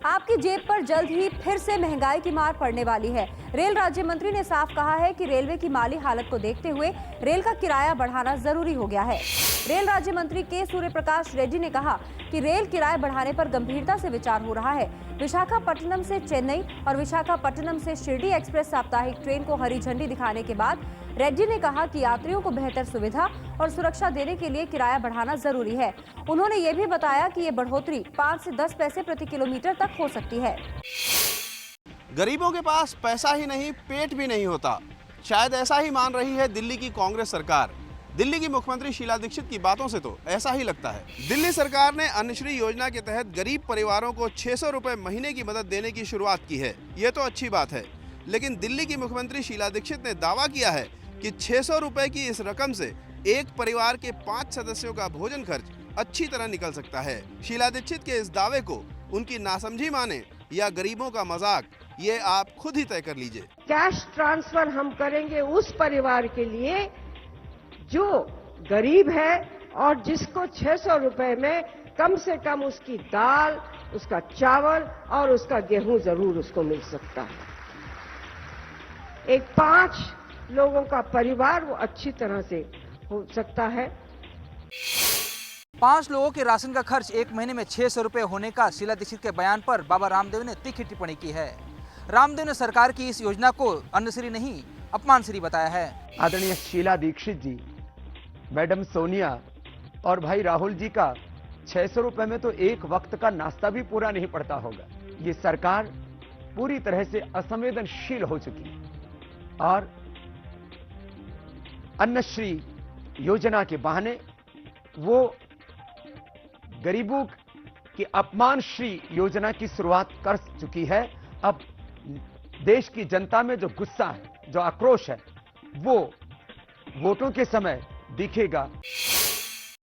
आपकी जेब पर जल्द ही फिर से महंगाई की मार पड़ने वाली है। रेल राज्य मंत्री ने साफ कहा है कि रेलवे की माली हालत को देखते हुए रेल का किराया बढ़ाना जरूरी हो गया है। रेल राज्य मंत्री के सूर्य प्रकाश रेड्डी ने कहा कि रेल किराए बढ़ाने पर गंभीरता से विचार हो रहा है। विशाखापट्टनम से चेन्नई और विशाखापट्टनम से शिरडी एक्सप्रेस साप्ताहिक ट्रेन को हरी झंडी दिखाने के बाद रेड्डी ने कहा कि यात्रियों को बेहतर सुविधा और सुरक्षा देने के लिए किराया बढ़ाना जरूरी है। उन्होंने ये भी बताया कि ये बढ़ोतरी 5 से 10 पैसे प्रति किलोमीटर तक हो सकती है। गरीबों के पास पैसा ही नहीं, पेट भी नहीं होता, शायद ऐसा ही मान रही है दिल्ली की कांग्रेस सरकार। दिल्ली की मुख्यमंत्री शीला दीक्षित की बातों से तो ऐसा ही लगता है। दिल्ली सरकार ने अन्नश्री योजना के तहत गरीब परिवारों को 600 रुपए महीने की मदद देने की शुरुआत की है। ये तो अच्छी बात है, लेकिन दिल्ली की मुख्यमंत्री शीला दीक्षित ने दावा किया है कि 600 रुपए की इस रकम से एक परिवार के 5 सदस्यों का भोजन खर्च अच्छी तरह निकल सकता है। शीला दीक्षित के इस दावे को उनकी नासमझी माने या गरीबों का मजाक, ये आप खुद ही तय कर लीजिए। कैश ट्रांसफर हम करेंगे उस परिवार के लिए जो गरीब है और जिसको 600 रुपए में कम से कम उसकी दाल, उसका चावल और उसका गेहूं जरूर उसको मिल सकता है। एक 5 लोगों का परिवार वो अच्छी तरह से हो सकता है। 5 लोगों के राशन का खर्च एक महीने में 600 रुपए होने का शीला दीक्षित के बयान पर बाबा रामदेव ने तीखी टिप्पणी की है। रामदेव ने सरकार की इस योजना को अन्नश्री नहीं, अपमानश्री बताया है। आदरणीय शीला दीक्षित जी, मैडम सोनिया और भाई राहुल जी का 600 रुपए में तो एक वक्त का नाश्ता भी पूरा नहीं पड़ता होगा। ये सरकार पूरी तरह से असंवेदनशील हो चुकी है और अन्नश्री योजना के बहाने वो गरीबों की अपमानश्री योजना की शुरुआत कर चुकी है। अब देश की जनता में जो गुस्सा है, जो आक्रोश है, वो वोटों के समय दिखेगा।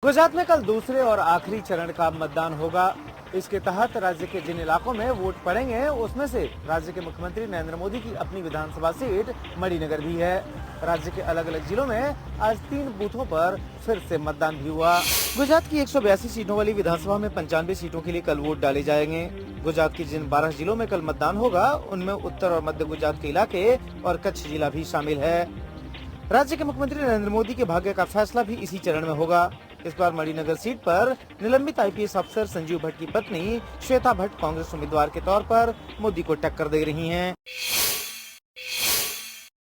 गुजरात में कल दूसरे और आखिरी चरण का मतदान होगा। इसके तहत राज्य के जिन इलाकों में वोट पड़ेंगे उसमें से राज्य के मुख्यमंत्री नरेंद्र मोदी की अपनी विधानसभा सीट मणिनगर भी है। राज्य के अलग अलग जिलों में आज 3 बूथों पर फिर से मतदान भी हुआ। गुजरात की 182 सीटों वाली विधानसभा में 95 सीटों के लिए कल वोट डाले जाएंगे। गुजरात के जिन 12 जिलों में कल मतदान होगा उनमें उत्तर और मध्य गुजरात के इलाके और कच्छ जिला भी शामिल है। राज्य के मुख्यमंत्री नरेंद्र मोदी के भाग्य का फैसला भी इसी चरण में होगा। इस बार मणिनगर सीट पर निलंबित आईपीएस अफसर संजीव भट्ट की पत्नी श्वेता भट्ट कांग्रेस उम्मीदवार के तौर पर मोदी को टक्कर दे रही हैं।